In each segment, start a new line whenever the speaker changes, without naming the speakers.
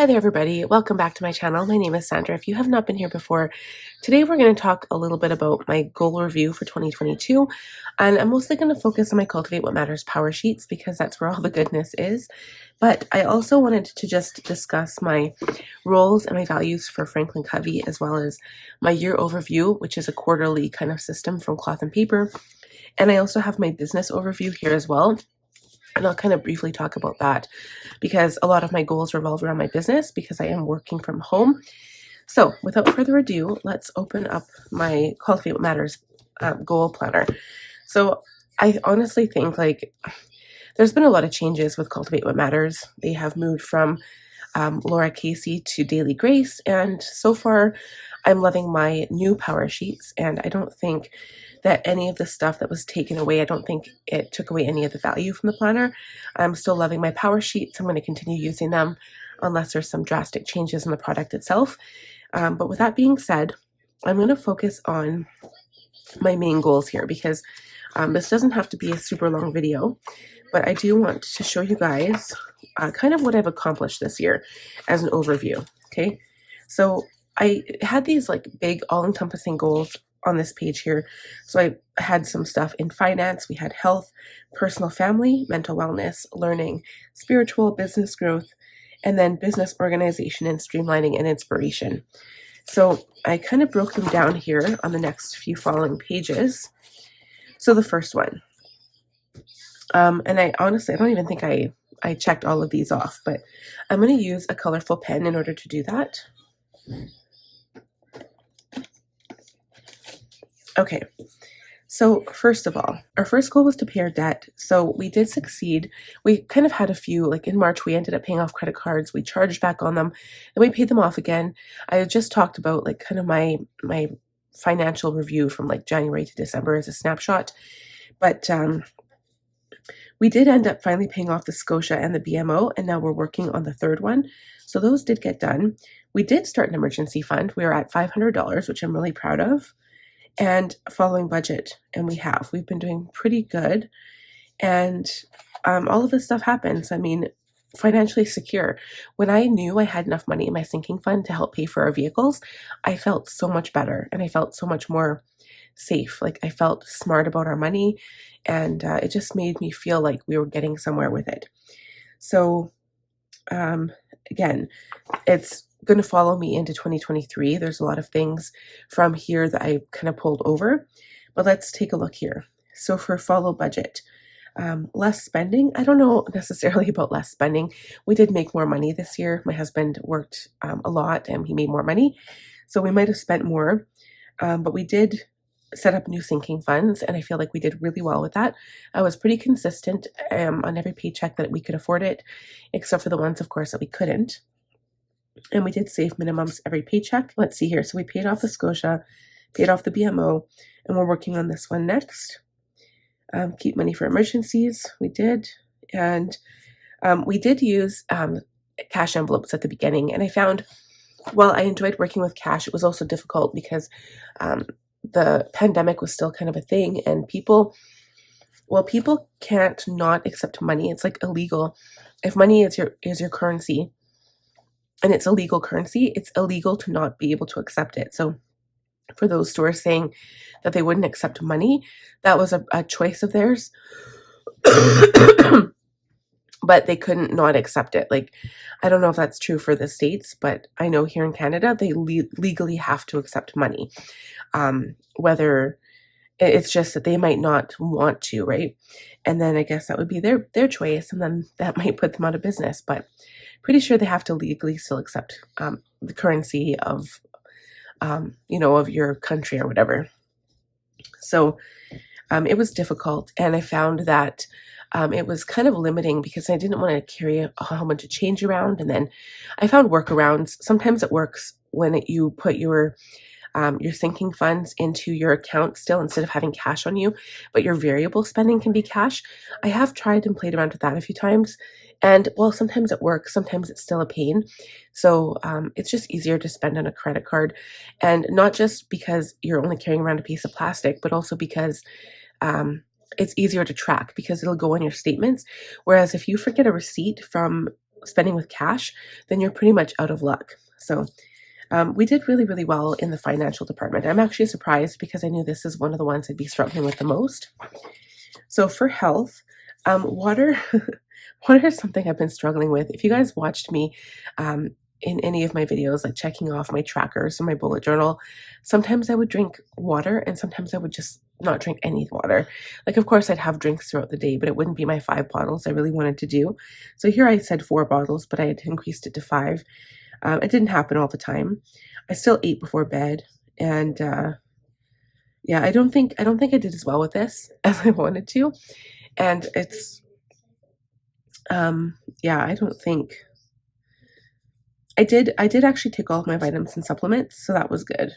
Hi there, everybody. Welcome back to my channel. My name is Sandra. If you have not been here before, today we're going to talk a little bit about my goal review for 2022. And I'm mostly going to focus on my Cultivate What Matters power sheets because that's where all the goodness is. But I also wanted to just discuss my roles and my values for Franklin Covey, as well as my year overview, which is a quarterly kind of system from Cloth and Paper. And I also have my business overview here as well. And I'll kind of briefly talk about that because a lot of my goals revolve around my business because I am working from home. So without further ado, let's open up my Cultivate What Matters goal planner. So I honestly think there's been a lot of changes with Cultivate What Matters. They have moved from Laura Casey to Daily Grace, and so far I'm loving my new power sheets, and I don't think that any of the stuff that was taken away, I don't think it took away any of the value from the planner. I'm still loving my power sheets. I'm going to continue using them unless there's some drastic changes in the product itself. But with that being said, I'm going to focus on my main goals here because this doesn't have to be a super long video, but I do want to show you guys kind of what I've accomplished this year as an overview. Okay, so I had these big all-encompassing goals on this page here. So I had some stuff in finance. We had health, personal family, mental wellness, learning, spiritual, business growth, and then business organization and streamlining and inspiration. So I kind of broke them down here on the next few following pages. So the first one, and I honestly, I don't even think I checked all of these off, but I'm going to use a colorful pen in order to do that. Okay, so first of all, our first goal was to pay our debt. So we did succeed. We kind of had a few, in March, we ended up paying off credit cards. We charged back on them, then we paid them off again. I just talked about kind of my financial review from January to December as a snapshot. But we did end up finally paying off the Scotia and the BMO, and now we're working on the third one. So those did get done. We did start an emergency fund. We were at $500, which I'm really proud of. And following budget, and we've been doing pretty good, and all of this stuff happens. I mean, financially secure. When I knew I had enough money in my sinking fund to help pay for our vehicles, I felt so much better, and I felt so much more safe. I felt smart about our money, and it just made me feel like we were getting somewhere with it. So again, it's going to follow me into 2023. There's a lot of things from here that I kind of pulled over, but let's take a look here. So for follow budget, less spending. I don't know necessarily about less spending. We did make more money this year. My husband worked a lot and he made more money. So we might have spent more, but we did set up new sinking funds, and I feel like we did really well with that. I was pretty consistent on every paycheck that we could afford it, except for the ones, of course, that we couldn't. And we did save minimums every paycheck. Let's see here. So we paid off the Scotia, paid off the BMO, and we're working on this one next. Keep money for emergencies. We did. And we did use cash envelopes at the beginning. And I found, while I enjoyed working with cash, it was also difficult because the pandemic was still kind of a thing, and people can't not accept money. It's illegal. If money is your currency, and it's a legal currency, it's illegal to not be able to accept it. So for those stores saying that they wouldn't accept money, that was a choice of theirs. But they couldn't not accept it. I don't know if that's true for the States, but I know here in Canada, they legally have to accept money. Whether it's just that they might not want to, right? And then I guess that would be their choice, and then that might put them out of business. But pretty sure they have to legally still accept the currency of, of your country or whatever. So it was difficult, and I found that it was kind of limiting because I didn't want to carry a whole bunch of change around. And then I found workarounds. Sometimes it works when you put your sinking funds into your account still instead of having cash on you, but your variable spending can be cash. I have tried and played around with that a few times, and well, sometimes it works, sometimes it's still a pain. So it's just easier to spend on a credit card, and not just because you're only carrying around a piece of plastic, but also because it's easier to track because it'll go on your statements. Whereas if you forget a receipt from spending with cash, then you're pretty much out of luck. So we did really, really well in the financial department. I'm actually surprised because I knew this is one of the ones I'd be struggling with the most. So for health, water, water is something I've been struggling with. If you guys watched me in any of my videos, like checking off my trackers and my bullet journal, sometimes I would drink water and sometimes I would just not drink any water. Like, of course, I'd have drinks throughout the day, but it wouldn't be my 5 bottles I really wanted to do. So here I said 4 bottles, but I had increased it to 5. It didn't happen all the time. I still ate before bed, and yeah, I don't think I did as well with this as I wanted to, and it's yeah, I don't think I did actually take all of my vitamins and supplements, so that was good.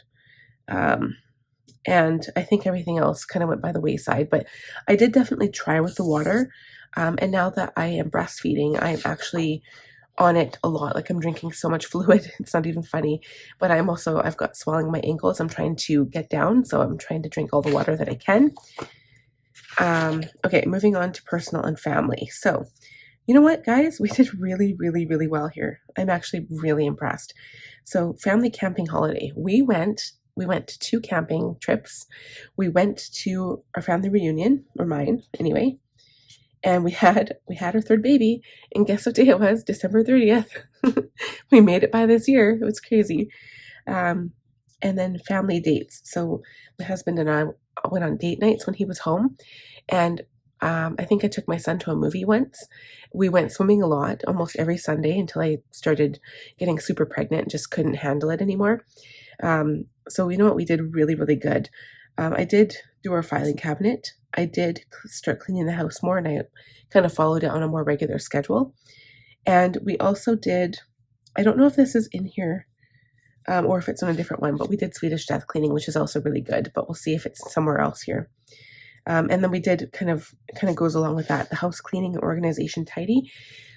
Um, and I think everything else kind of went by the wayside, but I did definitely try with the water. And now that I am breastfeeding, I'm actually on it a lot. Like I'm drinking so much fluid, it's not even funny. But I've got swelling in my ankles. I'm trying to get down, so I'm trying to drink all the water that I can. Okay, moving on to personal and family. So, you know what, guys? We did really, really, really well here. I'm actually really impressed. So, family camping holiday. We went to 2 camping trips. We went to our family reunion, or mine anyway, and we had our 3rd baby, and guess what day it was? December 30th. We made it by this year. It was crazy. Um, and then family dates. So my husband and I went on date nights when he was home, and I think I took my son to a movie once. We went swimming a lot, almost every Sunday, until I started getting super pregnant and just couldn't handle it anymore. So you know what? We did really, really good. I did do our filing cabinet. I did start cleaning the house more, and I kind of followed it on a more regular schedule. And we also did, I don't know if this is in here, or if it's on a different one, but we did Swedish death cleaning, which is also really good, but we'll see if it's somewhere else here. And then we did kind of goes along with that, the house cleaning and organization tidy.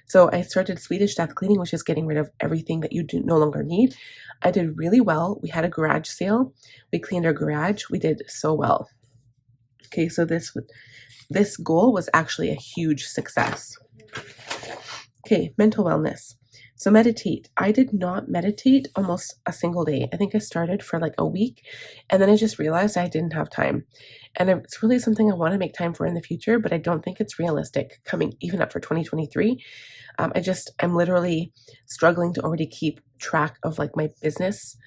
So I started Swedish death cleaning, which is getting rid of everything that you do no longer need. I did really well. We had a garage sale. We cleaned our garage. We did so well. Okay, so this goal was actually a huge success. Okay, mental wellness. So meditate. I did not meditate almost a single day. I think I started for like a week, and then I just realized I didn't have time. And it's really something I want to make time for in the future, but I don't think it's realistic coming even up for 2023. I'm literally struggling to already keep track of like my business,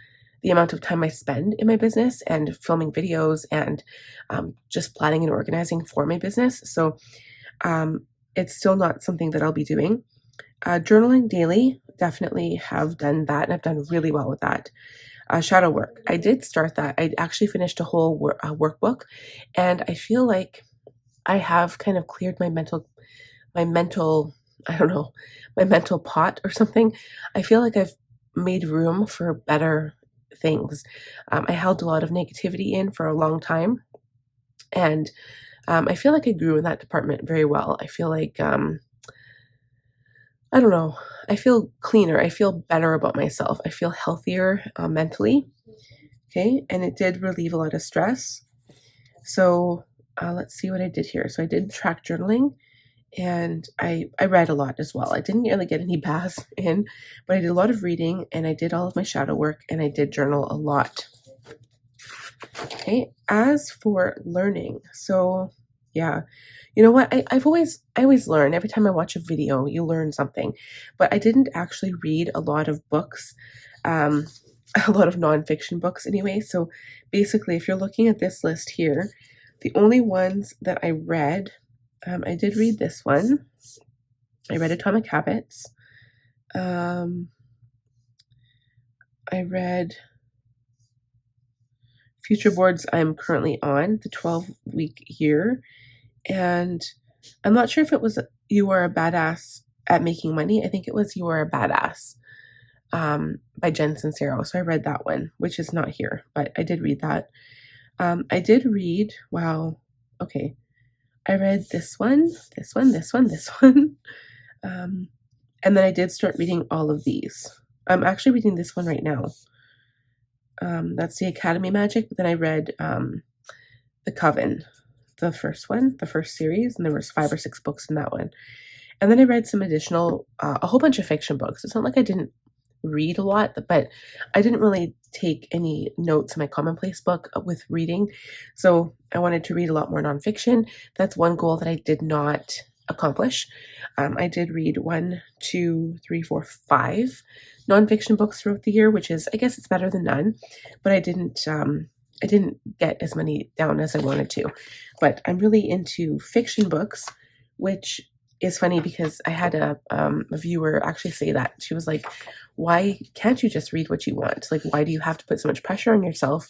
the amount of time I spend in my business and filming videos and just planning and organizing for my business. So it's still not something that I'll be doing. Journaling daily, definitely have done that, and I've done really well with that. Shadow work, I did start that. I actually finished a whole workbook, and I feel like I have kind of cleared my mental, I don't know, my mental pot or something. I feel like I've made room for better things. I held a lot of negativity in for a long time, and I feel like I grew in that department very well. I feel like I don't know. I feel cleaner. I feel better about myself. I feel healthier mentally. Okay. And it did relieve a lot of stress. So let's see what I did here. So I did track journaling, and I read a lot as well. I didn't really get any baths in, but I did a lot of reading, and I did all of my shadow work, and I did journal a lot. Okay. As for learning, so yeah, you know what? I always learn. Every time I watch a video, you learn something. But I didn't actually read a lot of books, um, a lot of nonfiction books anyway. So basically, if you're looking at this list here, the only ones that I read, I did read this one. I read Atomic Habits. I read Future Boards. I'm currently on the 12-week year. And I'm not sure if it was You Are a Badass at Making Money. I think it was You Are a Badass by Jen Sincero. So I read that one, which is not here, but I did read that. I did read, wow, okay. I read this one, this one, this one, this one. And then I did start reading all of these. I'm actually reading this one right now. That's the Academy Magic, but then I read the Coven, the first one, the first series, and there was 5 or 6 books in that one. And then I read some additional, a whole bunch of fiction books. It's not like I didn't read a lot, but I didn't really take any notes in my commonplace book with reading. So I wanted to read a lot more nonfiction. That's one goal that I did not accomplish. I did read 5 nonfiction books throughout the year, which is, I guess it's better than none, but I didn't get as many down as I wanted to. But I'm really into fiction books, which is funny because I had a viewer actually say that. She was like, why can't you just read what you want? Like, why do you have to put so much pressure on yourself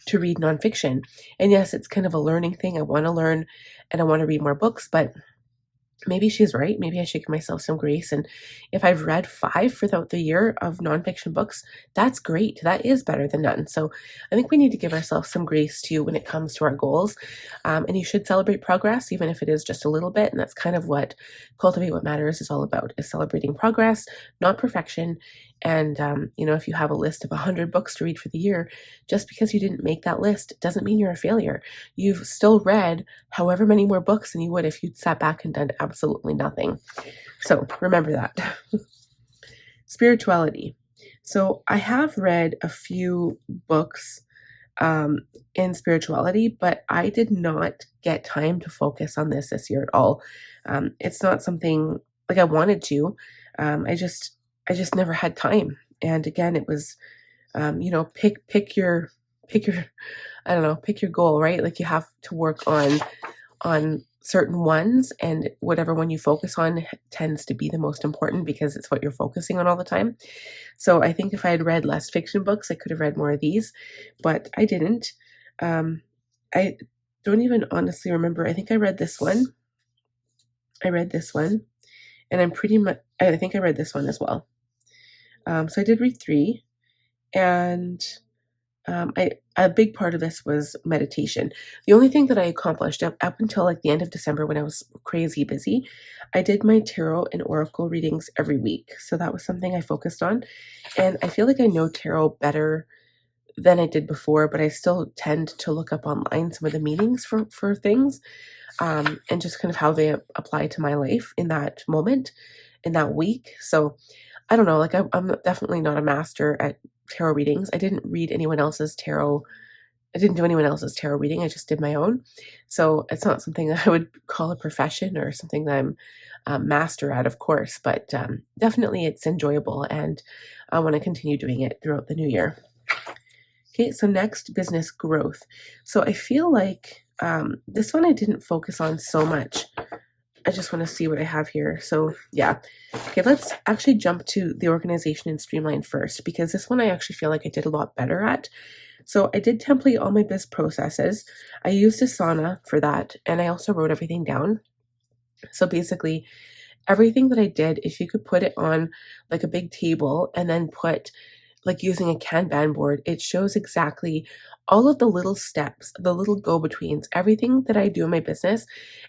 to read nonfiction? And yes, it's kind of a learning thing. I want to learn and I want to read more books, but maybe she's right. Maybe I should give myself some grace. And if I've read 5 throughout the year of nonfiction books, that's great. That is better than none. So I think we need to give ourselves some grace too when it comes to our goals. And you should celebrate progress, even if it is just a little bit. And that's kind of what Cultivate What Matters is all about, is celebrating progress, not perfection. And, if you have a list of 100 books to read for the year, just because you didn't make that list doesn't mean you're a failure. You've still read however many more books than you would if you'd sat back and done absolutely nothing. So remember that. Spirituality. So I have read a few books in spirituality, but I did not get time to focus on this year at all. It's not something like I wanted to. I just never had time. And again, it was, pick your, I don't know, pick your goal, right? Like you have to work on certain ones, and whatever one you focus on tends to be the most important because it's what you're focusing on all the time. So I think if I had read less fiction books, I could have read more of these, but I didn't. I don't even honestly remember. I think I read this one. And I think I read this one as well. So I did read 3, and a big part of this was meditation. The only thing that I accomplished up until like the end of December when I was crazy busy, I did my tarot and oracle readings every week. So that was something I focused on. And I feel like I know tarot better than I did before, but I still tend to look up online some of the meanings for things, and just kind of how they apply to my life in that moment, in that week. So I don't know, like I'm definitely not a master at tarot readings. I didn't do anyone else's tarot reading. I just did my own. So it's not something that I would call a profession or something that I'm a master at, of course, but definitely it's enjoyable, and I want to continue doing it throughout the new year. Okay, so next, business growth. So I feel like this one I didn't focus on so much. I just want to see what I have here. So yeah. Okay, let's actually jump to the organization and streamline first, because this one I actually feel like I did a lot better at. So I did template all my biz processes. I used Asana for that, and I also wrote everything down. So basically, everything that I did, if you could put it on like a big table and then put like using a Kanban board, it shows exactly all of the little steps, the little go-betweens, everything that I do in my business.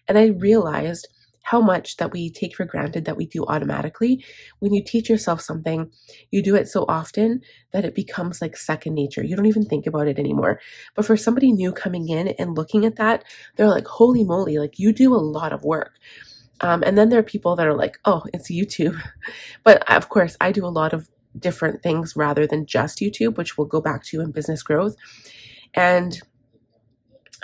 And I realized how much that we take for granted that we do automatically. When you teach yourself something, you do it so often that it becomes like second nature. You don't even think about it anymore. But for somebody new coming in and looking at that, they're like, holy moly, like you do a lot of work. And then there are people that are like, oh, it's YouTube. But of course, I do a lot of different things rather than just YouTube, which we'll go back to in business growth. And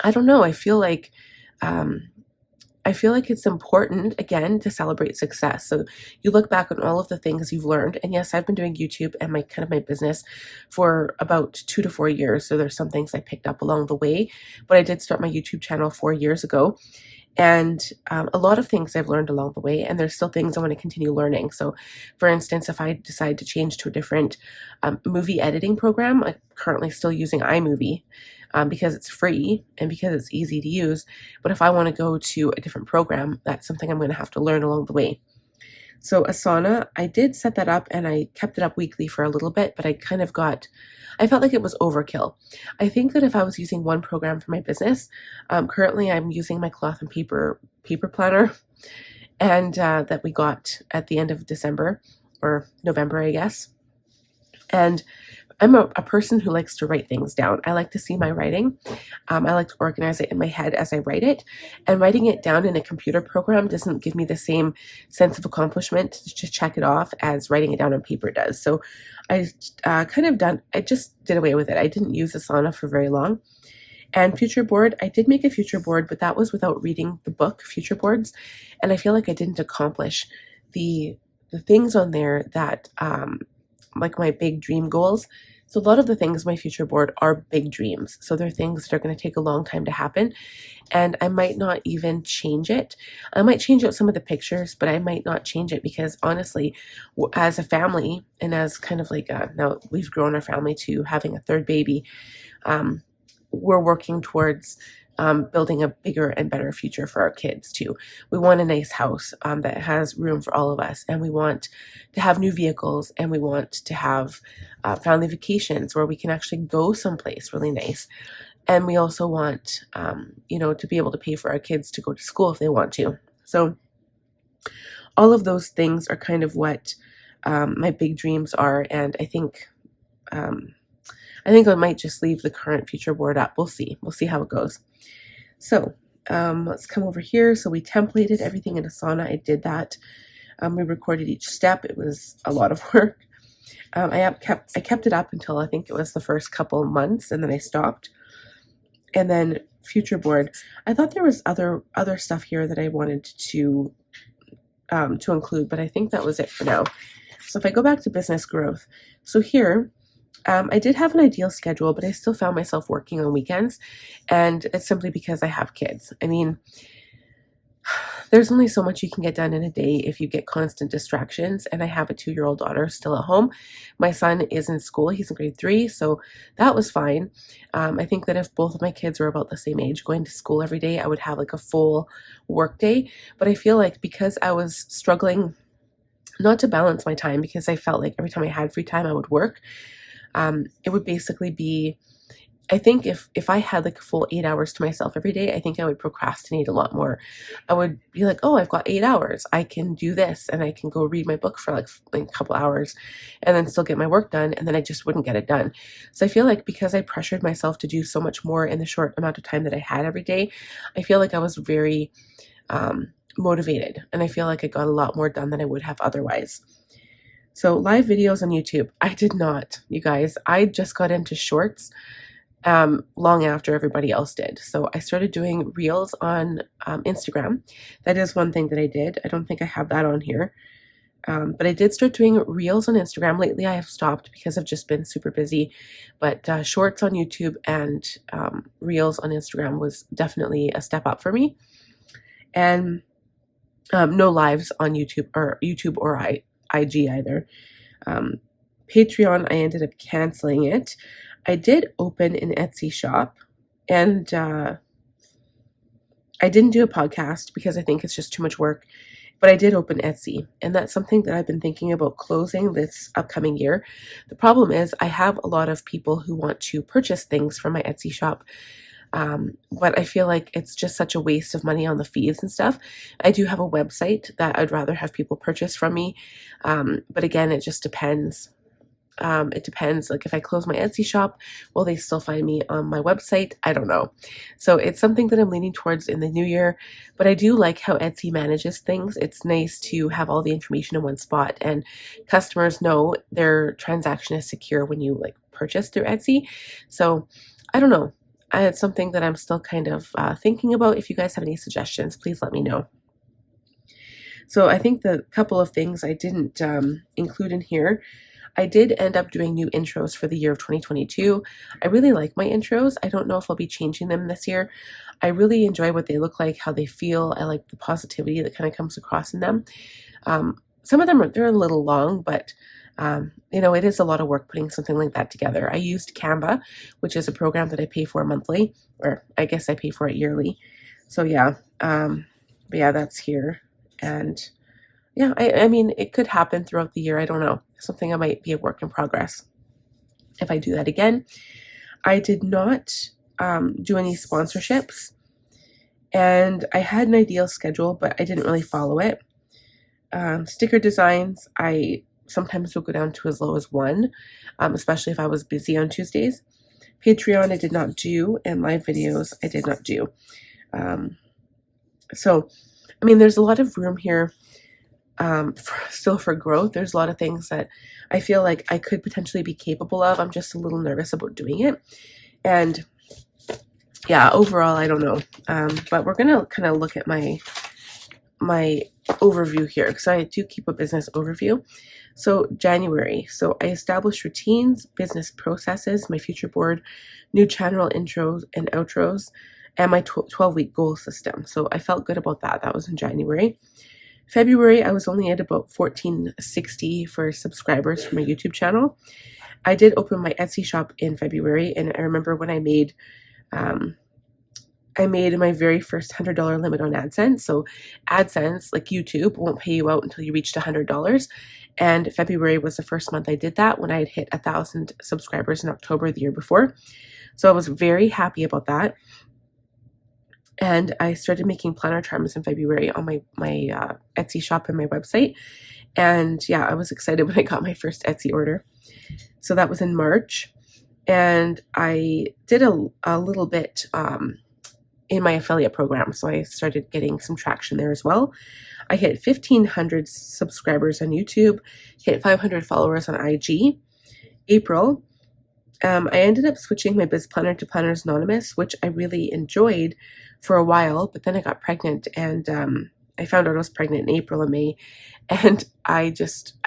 I don't know, I feel like it's important, again, to celebrate success. So you look back on all of the things you've learned. And yes, I've been doing YouTube and my business for about 2 to 4 years. So there's some things I picked up along the way, but I did start my YouTube channel 4 years ago. And a lot of things I've learned along the way, and there's still things I want to continue learning. So for instance, if I decide to change to a different movie editing program, I'm currently still using iMovie because it's free and because it's easy to use. But if I want to go to a different program, that's something I'm going to have to learn along the way. So Asana, I did set that up and I kept it up weekly for a little bit, but I felt like it was overkill. I think that if I was using one program for my business, currently I'm using my cloth and paper planner, and that we got at the end of December or November, I guess. And I'm a person who likes to write things down. I like to see my writing. I like to organize it in my head as I write it. And writing it down in a computer program doesn't give me the same sense of accomplishment to check it off as writing it down on paper does. So I I just did away with it. I didn't use Asana for very long. And future board, I did make a future board, but that was without reading the book Future Boards. And I feel like I didn't accomplish the things on there that like my big dream goals. So a lot of the things on my future board are big dreams. So they're things that are going to take a long time to happen. And I might not even change it. I might change out some of the pictures, but I might not change it because honestly, as a family and as kind of like now we've grown our family to having a third baby, we're working towards building a bigger and better future for our kids too. We want a nice house that has room for all of us, and we want to have new vehicles, and we want to have family vacations where we can actually go someplace really nice. And we also want, to be able to pay for our kids to go to school if they want to. So all of those things are kind of what my big dreams are, and I think I might just leave the current future board up. We'll see. We'll see how it goes. So let's come over here. So we templated everything in Asana. I did that. We recorded each step. It was a lot of work. I kept it up until I think it was the first couple months, and then I stopped. And then future board, I thought there was other stuff here that I wanted to include, but I think that was it for now. So if I go back to business growth, so here I did have an ideal schedule, but I still found myself working on weekends, and it's simply because I have kids. I mean, there's only so much you can get done in a day if you get constant distractions, and I have a 2-year-old daughter still at home. My son is in school. He's in grade 3, so that was fine. I think that if both of my kids were about the same age going to school every day, I would have like a full work day, but I feel like because I was struggling not to balance my time, because I felt like every time I had free time, I would work. It would basically be, I think if I had like a full 8 hours to myself every day, I think I would procrastinate a lot more. I would be like, oh, I've got 8 hours. I can do this, and I can go read my book for like a couple hours and then still get my work done, and then I just wouldn't get it done. So I feel like because I pressured myself to do so much more in the short amount of time that I had every day, I feel like I was very motivated, and I feel like I got a lot more done than I would have otherwise. So live videos on YouTube, I did not, you guys. I just got into shorts long after everybody else did. So I started doing reels on Instagram. That is one thing that I did. I don't think I have that on here. But I did start doing reels on Instagram. Lately I have stopped because I've just been super busy. But shorts on YouTube and reels on Instagram was definitely a step up for me. And no lives on YouTube or IG either. Patreon, I ended up canceling it. I did open an Etsy shop, and I didn't do a podcast because I think it's just too much work, but I did open Etsy, and that's something that I've been thinking about closing this upcoming year. The problem is I have a lot of people who want to purchase things from my Etsy shop, but I feel like it's just such a waste of money on the fees and stuff. I do have a website that I'd rather have people purchase from me, but again, it just depends. It depends. Like if I close my Etsy shop, will they still find me on my website? I don't know. So it's something that I'm leaning towards in the new year, but I do like how Etsy manages things. It's nice to have all the information in one spot, and customers know their transaction is secure when you like purchase through Etsy. So I don't know. It's something that I'm still kind of thinking about. If you guys have any suggestions, please let me know. So I think the couple of things I didn't include in here, I did end up doing new intros for the year of 2022. I really like my intros. I don't know if I'll be changing them this year. I really enjoy what they look like, how they feel. I like the positivity that kind of comes across in them. Some of them they're a little long, but it is a lot of work putting something like that together. I used Canva, which is a program that I pay for monthly, or I guess I pay for it yearly. So yeah, but yeah, that's here. And yeah, I mean, it could happen throughout the year. I don't know. Something I might be a work in progress. If I do that again, I did not do any sponsorships, and I had an ideal schedule, but I didn't really follow it. Sticker designs, I sometimes would go down to as low as 1, especially if I was busy on Tuesdays. Patreon I did not do, and live videos I did not do. So, I mean, there's a lot of room here still for growth. There's a lot of things that I feel like I could potentially be capable of. I'm just a little nervous about doing it. And yeah, overall, I don't know. But we're gonna kind of look at my overview here, because I do keep a business overview. So January, so I established routines, business processes, my future board, new channel intros and outros, and my 12-week goal system. So I felt good about that. That was in January. February, I was only at about 1460 for subscribers for my YouTube channel. I did open my Etsy shop in February, and I remember when I made my very first $100 limit on AdSense. So AdSense, like YouTube, won't pay you out until you reached $100. And February was the first month I did that, when I had hit 1,000 subscribers in October the year before. So I was very happy about that. And I started making planner charms in February on my Etsy shop and my website. And yeah, I was excited when I got my first Etsy order. So that was in March. And I did a little bit in my affiliate program. So I started getting some traction there as well. I hit 1,500 subscribers on YouTube, hit 500 followers on IG. April, I ended up switching my biz planner to Planners Anonymous, which I really enjoyed for a while, but then I got pregnant, and I found out I was pregnant in April and May, and I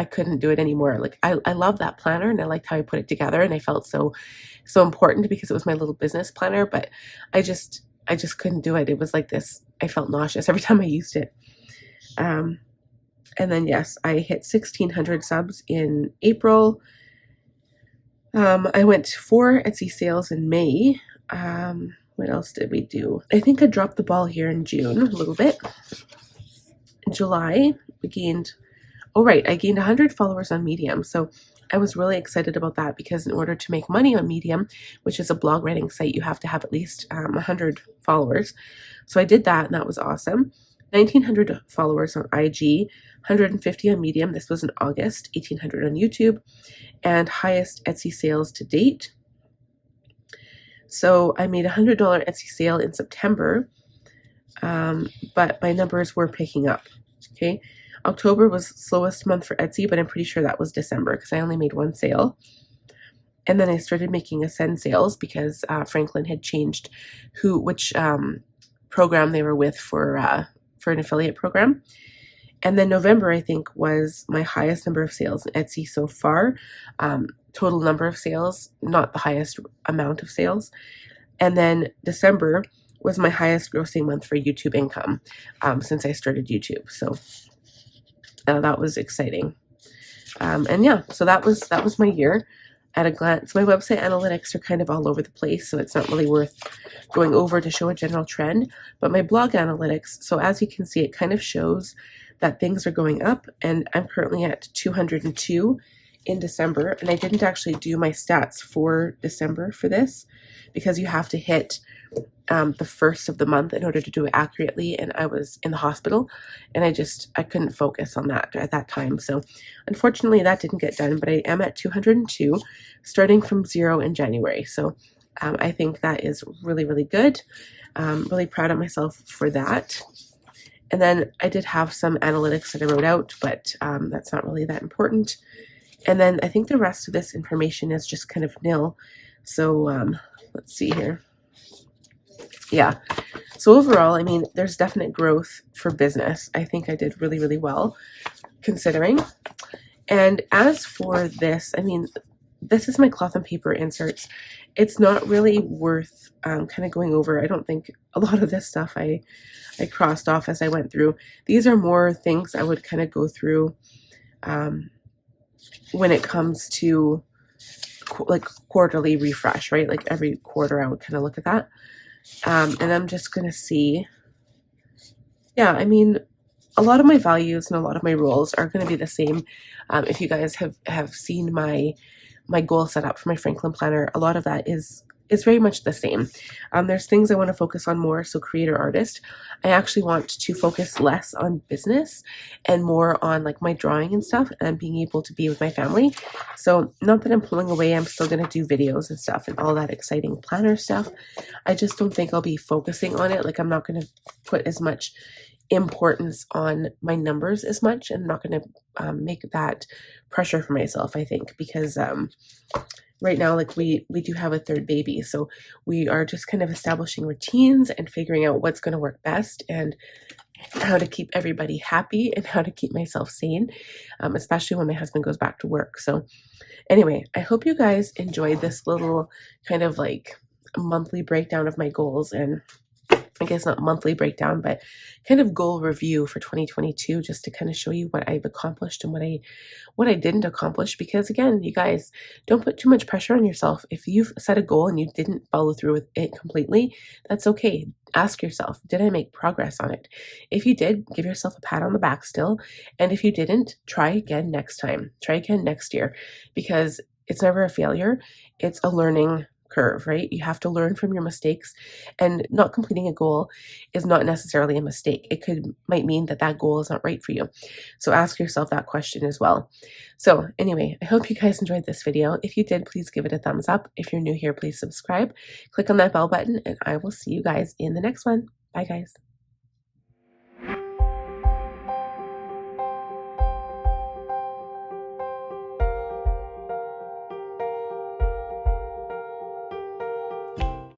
couldn't do it anymore. Like I love that planner, and I liked how I put it together, and I felt so important because it was my little business planner, but I just couldn't do it. It was like this, I felt nauseous every time I used it. And then yes, I hit 1,600 subs in April. I went 4 Etsy sales in May. What else did we do? I think I dropped the ball here in June a little bit. In July, I gained 100 followers on Medium. So I was really excited about that, because in order to make money on Medium, which is a blog writing site, you have to have at least 100 followers. So I did that, and that was awesome. 1,900 followers on IG, 150 on Medium. This was in August, 1,800 on YouTube, and highest Etsy sales to date. So I made a $100 Etsy sale in September, but my numbers were picking up. Okay, October was slowest month for Etsy, but I'm pretty sure that was December, because I only made 1 sale. And then I started making Ascend sales, because Franklin had changed which program they were with for an affiliate program. And then November, I think, was my highest number of sales in Etsy so far. Total number of sales, not the highest amount of sales. And then December was my highest grossing month for YouTube income since I started YouTube. So that was exciting. And yeah, so that was my year at a glance. My website analytics are kind of all over the place, so it's not really worth going over to show a general trend. But my blog analytics, so as you can see, it kind of shows that things are going up, and I'm currently at 202 in December. And I didn't actually do my stats for December for this, because you have to hit the first of the month in order to do it accurately, and I was in the hospital, and I couldn't focus on that at that time. So unfortunately that didn't get done, but I am at 202, starting from 0 in January. So I think that is really, really good. Really proud of myself for that. And then I did have some analytics that I wrote out, but that's not really that important. And then I think the rest of this information is just kind of nil. So let's see here. Yeah. So overall, I mean, there's definite growth for business. I think I did really, really well considering. And as for this, I mean, this is my cloth and paper inserts. It's not really worth kind of going over. I don't think a lot of this stuff I crossed off as I went through. These are more things I would kind of go through when it comes to like quarterly refresh, right? Like every quarter I would kind of look at that. And I'm just going to see, yeah, I mean, a lot of my values and a lot of my rules are going to be the same. If you guys have seen my goal set up for my Franklin planner, a lot of that is it's very much the same. There's things I want to focus on more. So creator artist, I actually want to focus less on business and more on like my drawing and stuff and being able to be with my family. So not that I'm pulling away, I'm still going to do videos and stuff and all that exciting planner stuff. I just don't think I'll be focusing on it. Like I'm not going to put as much importance on my numbers as much, and I'm not going to make that pressure for myself, I think, because right now, like we do have a third baby, so we are just kind of establishing routines and figuring out what's going to work best and how to keep everybody happy and how to keep myself sane, especially when my husband goes back to work. So anyway, I hope you guys enjoyed this little kind of like monthly breakdown of my goals, and I guess not monthly breakdown, but kind of goal review for 2022, just to kind of show you what I've accomplished and what I didn't accomplish. Because again, you guys, don't put too much pressure on yourself. If you've set a goal and you didn't follow through with it completely, that's okay. Ask yourself, did I make progress on it? If you did, give yourself a pat on the back still. And if you didn't, try again next time. Try again next year, because it's never a failure. It's a learning curve, right? You have to learn from your mistakes, and not completing a goal is not necessarily a mistake. It might mean that that goal is not right for you. So ask yourself that question as well. So anyway, I hope you guys enjoyed this video. If you did, please give it a thumbs up. If you're new here, please subscribe, click on that bell button, and I will see you guys in the next one. Bye guys.